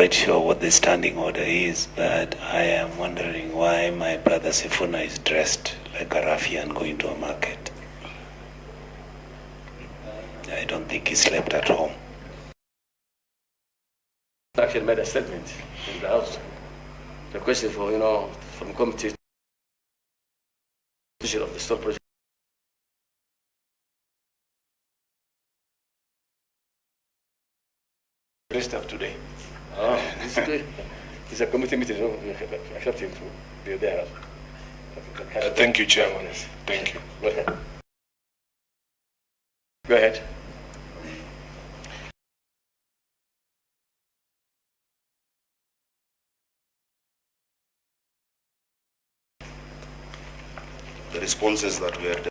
Quite sure what the standing order is, but I am wondering why my brother Sifuna is dressed like a ruffian going to a market. I don't think he slept at home. Actually made a statement in the House. The question for, from committee of the store project. Rest of today. This is good. It's a committee meeting, so we accept him to be there. Thank you, Chairman. Thank you. Go ahead. Go ahead. The responses that we had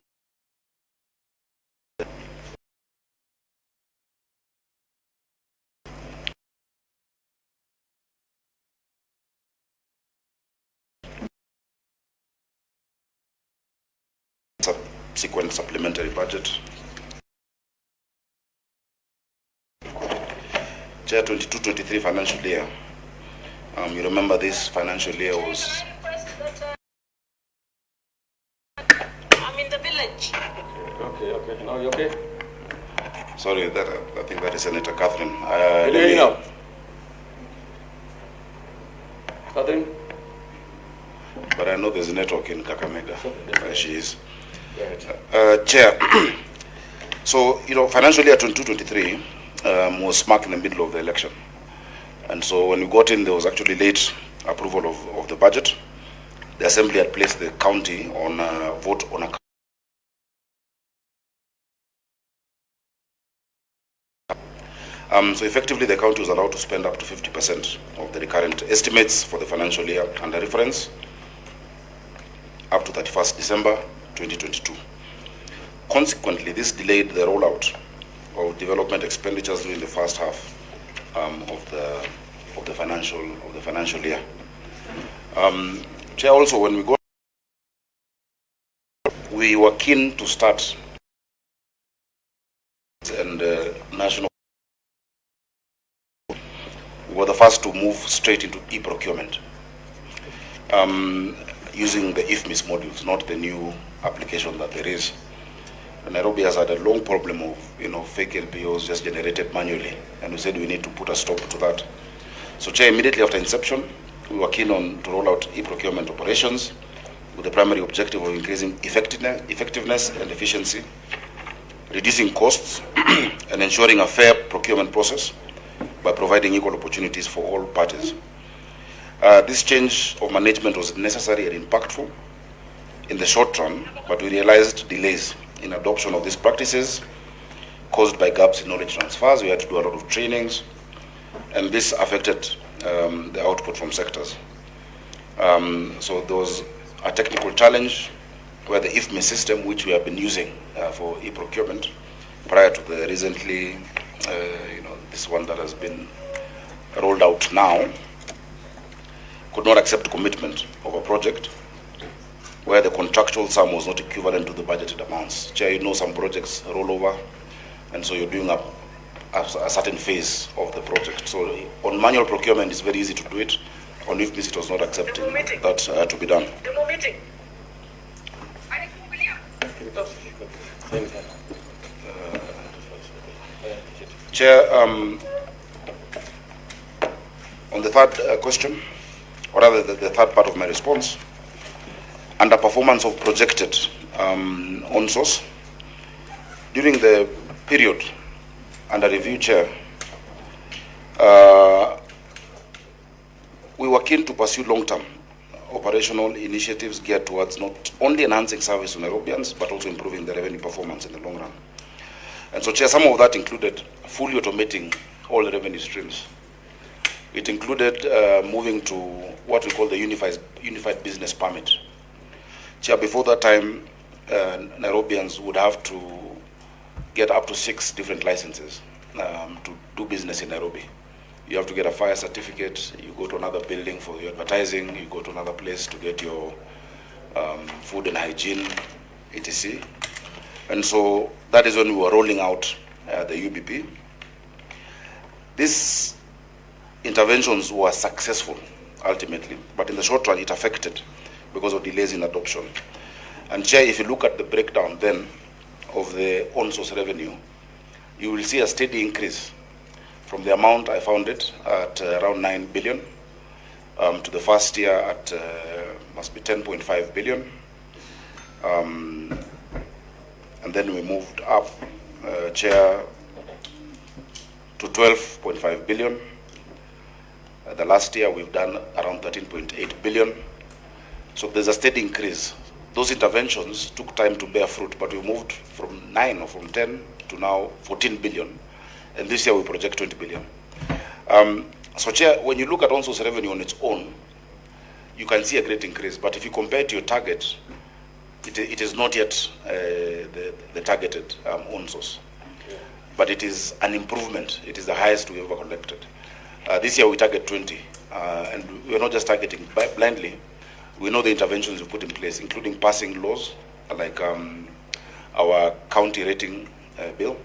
subsequent supplementary budget. Chair, 22-23 financial year. You remember this financial year was... I'm in the village. Okay. Now you okay? Sorry, I think that is Senator Catherine. Can you hear me now? Catherine? But I know there's a network in Kakamega, where she is. Go ahead. Chair, so, financial year 22-23 was smack in the middle of the election. And so when we got in, there was actually late approval of the budget. The Assembly had placed the county on a vote on a... So effectively, the county was allowed to spend up to 50% of the recurrent estimates for the financial year under reference up to 31st December 2022. Consequently, this delayed the rollout of development expenditures during the first half of the financial year. Chair, also when we were keen to start and national. We were the first to move straight into e-procurement using the IFMIS modules, not the new application that there is. And Nairobi has had a long problem of fake LPOs just generated manually, and we said we need to put a stop to that. So, Chair, immediately after inception, we were keen to roll out e-procurement operations with the primary objective of increasing effectiveness and efficiency, reducing costs, and ensuring a fair procurement process by providing equal opportunities for all parties. This change of management was necessary and impactful in the short run, but we realized delays in adoption of these practices caused by gaps in knowledge transfers. We had to do a lot of trainings, and this affected the output from sectors. So there was a technical challenge where the IFME system, which we have been using for e-procurement prior to the recently, this one that has been rolled out now, could not accept commitment of a project where the contractual sum was not equivalent to the budgeted amounts. Chair, some projects roll over, and so you're doing a certain phase of the project. So on manual procurement, it's very easy to do it. On IFMIS, it was not accepting that to be done. Chair, on the third question, or rather the third part of my response, underperformance of projected on-source. During the period under review, Chair, we were keen to pursue long-term operational initiatives geared towards not only enhancing service to Nairobians, but also improving the revenue performance in the long run. And so, Chair, some of that included fully automating all the revenue streams. It included moving to what we call the unified business permit. Chair, before that time, Nairobians would have to get up to 6 different licenses to do business in Nairobi. You have to get a fire certificate, you go to another building for your advertising, you go to another place to get your food and hygiene, etc. And so that is when we were rolling out the UBP. This interventions were successful ultimately, but in the short run it affected because of delays in adoption. And Chair, if you look at the breakdown then of the on-source revenue, you will see a steady increase from the amount I found it at around 9 billion to the first year at must be 10.5 billion. And then we moved up, Chair, to 12.5 billion. The last year we've done around 13.8 billion. So there's a steady increase. Those interventions took time to bear fruit, but we moved from 9 or from 10 to now 14 billion. And this year we project 20 billion. So Chair, when you look at on-source revenue on its own, you can see a great increase. But if you compare it to your target, it is not yet the targeted on-source. But it is an improvement. It is the highest we ever collected. This year we target 20. And we're not just targeting blindly. We know the interventions we put in place, including passing laws like our county rating bill,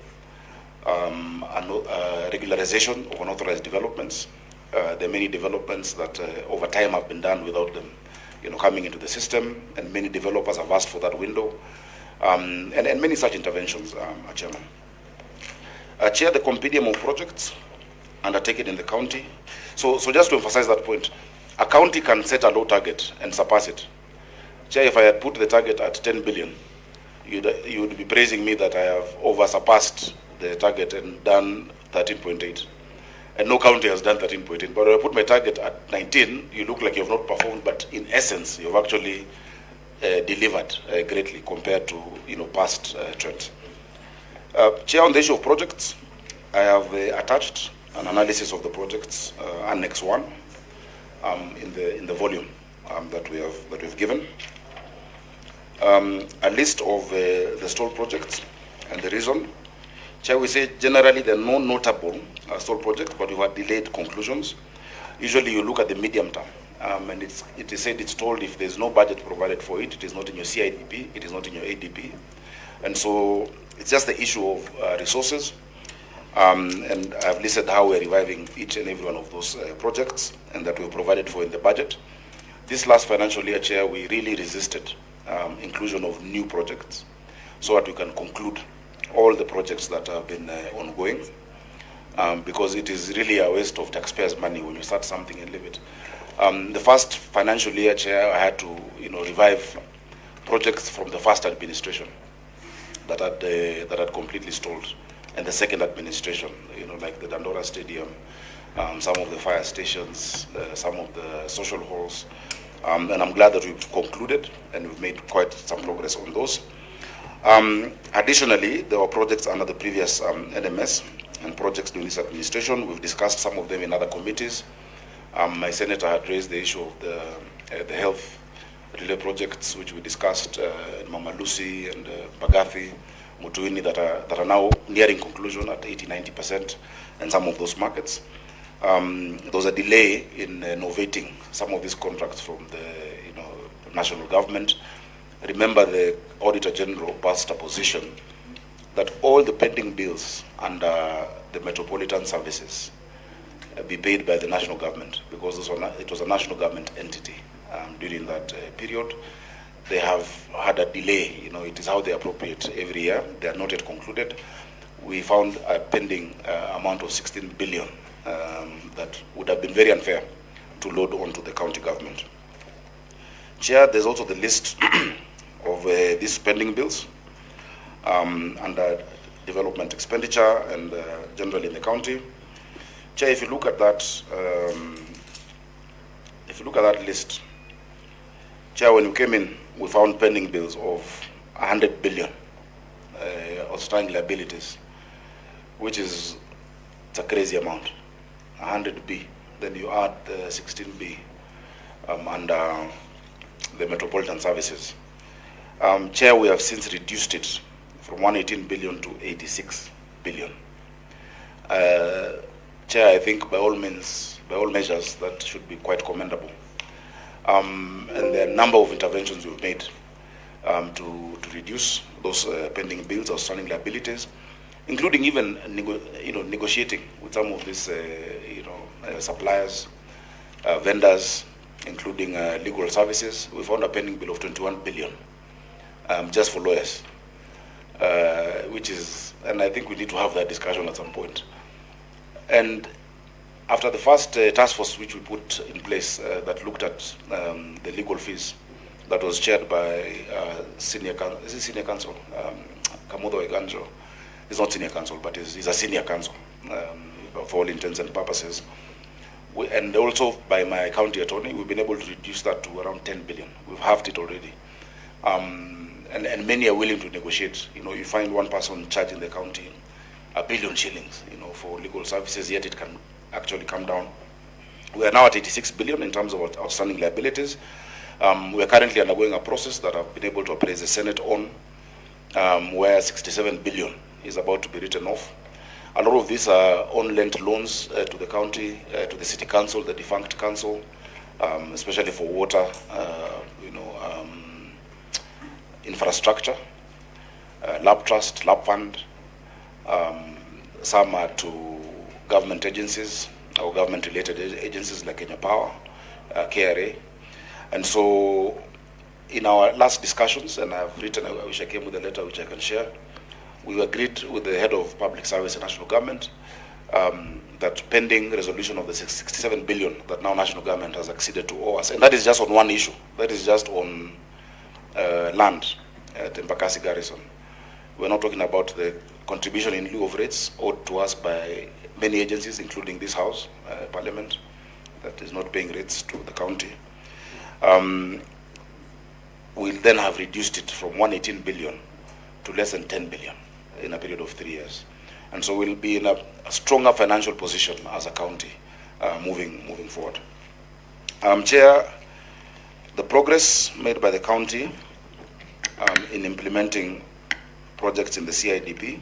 regularization of unauthorized developments. There are many developments that over time have been done without them coming into the system, and many developers have asked for that window, and many such interventions, Chairman. Chair, the compendium of projects undertaken in the county. So just to emphasize that point, a county can set a low target and surpass it. Chair, if I had put the target at 10 billion, you would be praising me that I have over-surpassed the target and done 13.8. And no county has done 13.8. But when I put my target at 19, you look like you have not performed, but in essence, you've actually delivered greatly compared to past trends. Chair, on the issue of projects, I have attached an analysis of the projects, Annex 1, in the volume that we've given. A list of the stalled projects and the reason. Chair, we say generally there are no notable stalled projects, but we've had delayed conclusions. Usually you look at the medium term, and it is said it's told if there's no budget provided for it, it is not in your CIDP, it is not in your ADP. And so it's just the issue of resources. And I've listed how we're reviving each and every one of those projects and that we provided for in the budget. This last financial year, Chair, we really resisted inclusion of new projects so that we can conclude all the projects that have been ongoing, because it is really a waste of taxpayers' money when you start something and leave it. The first financial year, Chair, I had to revive projects from the first administration that had completely stalled, and the second administration, like the Dandora Stadium, some of the fire stations, some of the social halls, and I'm glad that we've concluded and we've made quite some progress on those. Additionally, there were projects under the previous NMS and projects during this administration. We've discussed some of them in other committees. My senator had raised the issue of the health relay projects, which we discussed in Mama Lucy and Bagathi, Mutuini, that are now nearing conclusion at 80-90%, and some of those markets. There was a delay in novating some of these contracts from the national government. Remember, the Auditor General passed a position that all the pending bills under the metropolitan services be paid by the national government, because it was a national government entity during that period. They have had a delay. It is how they appropriate every year. They are not yet concluded. We found a pending amount of 16 billion that would have been very unfair to load onto the county government. Chair, there's also the list of these pending bills under development expenditure and generally in the county. Chair, if you look at that, list, Chair, when we came in, we found pending bills of 100 billion outstanding liabilities, which is a crazy amount. 100B, then you add the 16B under the metropolitan services. Chair, we have since reduced it from 118 billion to 86 billion. Chair, I think by all means, by all measures, that should be quite commendable. And there are a number of interventions we've made to reduce those pending bills, outstanding liabilities, including even negotiating with some of these suppliers, vendors, including legal services. We found a pending bill of 21 billion just for lawyers, which is, and I think we need to have that discussion at some point. And after the first task force which we put in place that looked at the legal fees, that was chaired by senior counsel, Kamudo Eganjo. He's not senior counsel, but he's a senior counsel for all intents and purposes. And also by my county attorney, we've been able to reduce that to around 10 billion. We've halved it already. And many are willing to negotiate. You know, you find one person charging the county 1 billion shillings, you know, for legal services, yet it can actually come down. We are now at 86 billion in terms of outstanding liabilities. We are currently undergoing a process that I've been able to appraise the Senate on, where 67 billion is about to be written off. A lot of these are on-lent loans to the county, to the city council, the defunct council, especially for water, infrastructure, lab trust, lab fund. Some are to government agencies or government-related agencies like Kenya Power, KRA. And so in our last discussions, and I've written, I wish I came with a letter which I can share, we agreed with the head of public service and national government that pending resolution of the 67 billion that now national government has acceded to owe us, and that is just on one issue, that is just on land at Embakasi Garrison. We're not talking about the contribution in lieu of rates owed to us by many agencies, including this House, Parliament, that is not paying rates to the county. We'll then have reduced it from 118 billion to less than 10 billion in a period of 3 years. And so we'll be in a stronger financial position as a county moving forward. Chair, the progress made by the county in implementing projects in the CIDP,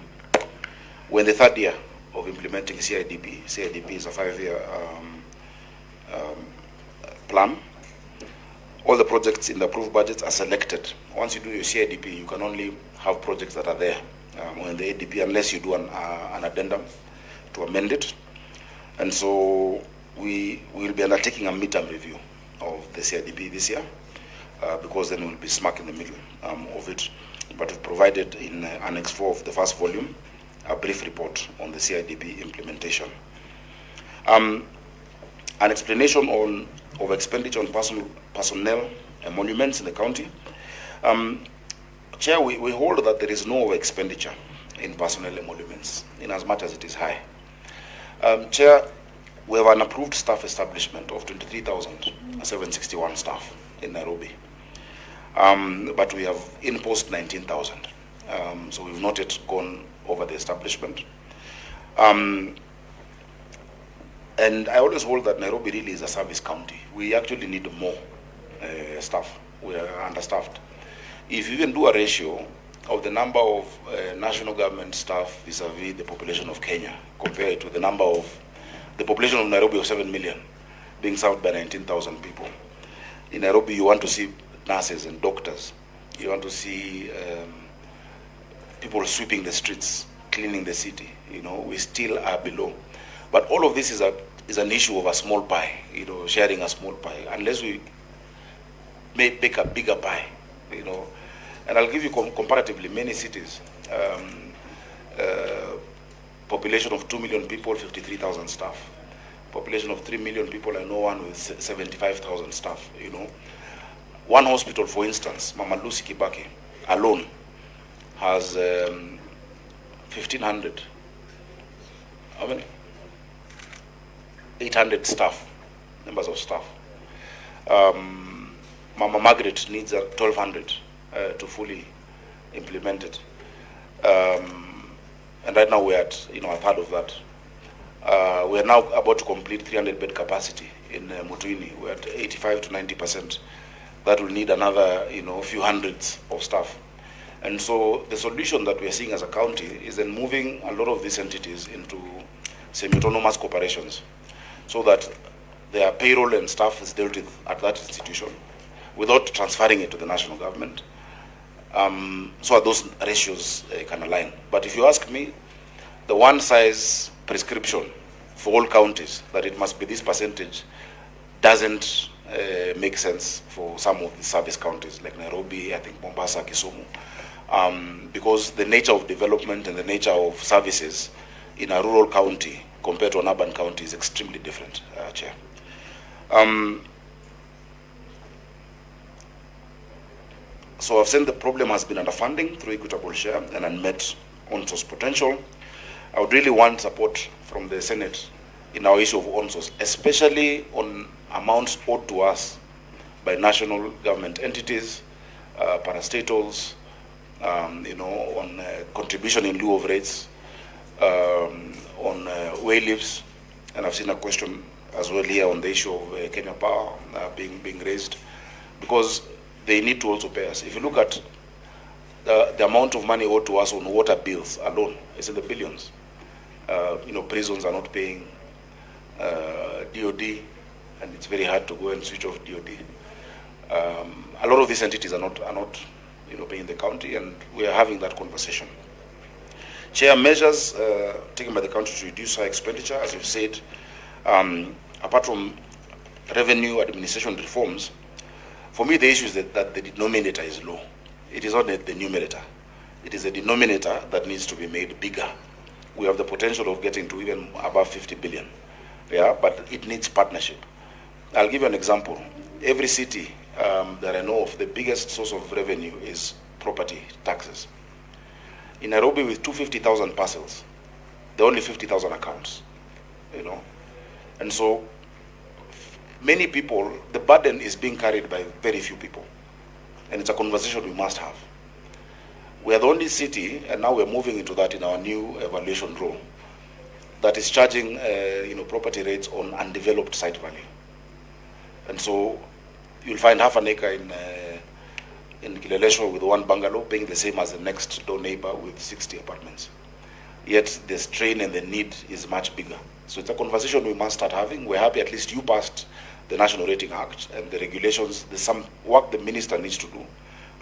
we're in the third year of implementing CIDP. CIDP is a 5-year plan. All the projects in the approved budgets are selected. Once you do your CIDP, you can only have projects that are there in the ADP unless you do an addendum to amend it. And so we will be undertaking a midterm review of the CIDP this year because then we'll be smack in the middle of it. But we've provided in Annex 4 of the first volume a brief report on the CIDP implementation. An explanation of expenditure on personnel and monuments in the county. Chair, we hold that there is no expenditure in personnel emoluments in as much as it is high. Chair, we have an approved staff establishment of 23,761 staff in Nairobi. But we have in post 19,000. So we've not yet gone over the establishment. And I always hold that Nairobi really is a service county. We actually need more staff. We are understaffed. If you even do a ratio of the number of national government staff vis-a-vis the population of Kenya, compared to the number of the population of Nairobi of 7 million being served by 19,000 people. In Nairobi, you want to see nurses and doctors. You want to see people sweeping the streets, cleaning the city. You know, we still are below. But all of this is an issue of a small pie, you know, sharing a small pie. Unless we make a bigger pie, you know. And I'll give you comparatively many cities. Population of 2 million people, 53,000 staff. Population of 3 million people, I know one with 75,000 staff, you know. One hospital, for instance, Mama Lucy Kibaki, alone, has 1,500, how many? 800 staff, members of staff. Mama Margaret needs 1,200 to fully implement it. And right now we're at, you know, a third of that. We are now about to complete 300 bed capacity in Mutuini. We're at 85 to 90%. That will need another, you know, few hundreds of staff. And so the solution that we are seeing as a county is then moving a lot of these entities into semi-autonomous corporations so that their payroll and staff is dealt with at that institution without transferring it to the national government. So those ratios can align. But if you ask me, the one-size prescription for all counties that it must be this percentage doesn't make sense for some of the service counties like Nairobi, I think Mombasa, Kisumu, because the nature of development and the nature of services in a rural county compared to an urban county is extremely different, Chair. So I've said the problem has been underfunding through equitable share and unmet on-source potential. I would really want support from the Senate in our issue of on-source, especially on amounts owed to us by national government entities, parastatals, on contribution in lieu of rates, on way leaves, and I've seen a question as well here on the issue of Kenya Power being raised, because they need to also pay us. If you look at the amount of money owed to us on water bills alone, it's in the billions. Prisons are not paying DOD, and it's very hard to go and switch off DOD. A lot of these entities are not paying the county, and we are having that conversation. Chair, measures taken by the country to reduce our expenditure, as you've said, apart from revenue administration reforms, for me the issue is that the denominator is low. It is not the numerator. It is the denominator that needs to be made bigger. We have the potential of getting to even above 50 billion, yeah, but it needs partnership. I'll give you an example. Every city that I know of, the biggest source of revenue is property taxes. In Nairobi, with 250,000 parcels, there are only 50,000 accounts, and so many people, the burden is being carried by very few people, and it's a conversation we must have. We are the only city, and now we're moving into that in our new evaluation role, that is charging property rates on undeveloped site value. And so you'll find half an acre in Kileleshwa with one bungalow paying the same as the next door neighbor with 60 apartments. Yet the strain and the need is much bigger. So it's a conversation we must start having. We're happy at least you passed the National Rating Act and the regulations. There's some work the minister needs to do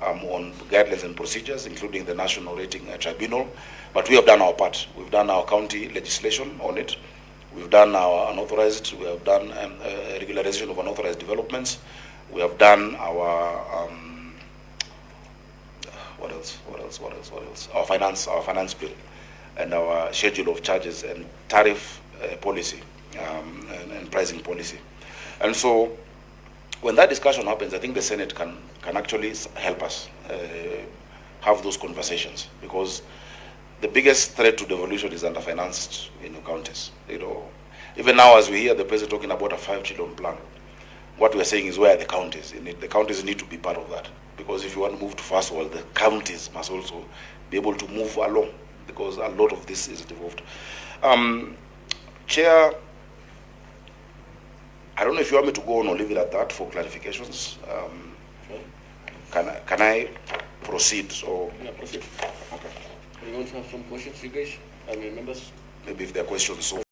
on guidelines and procedures, including the National Rating Tribunal. But we have done our part. We've done our county legislation on it. We've done our unauthorized, we have done regularization of unauthorized developments. We have done our, what else? Our finance bill, and our schedule of charges and tariff policy and pricing policy. And so when that discussion happens, I think the Senate can actually help us have those conversations, because the biggest threat to devolution is under-financed counties. Even now, as we hear the president talking about a 5 trillion plan, what we're saying is, where are the counties? The counties need to be part of that, because if you want to move to first world, the counties must also be able to move along, because a lot of this is devolved. Chair, I don't know if you want me to go on or leave it at that for clarifications. Can I proceed? Or Yeah, proceed. okay. We want to have some questions, you guys, members. Maybe if there are questions. So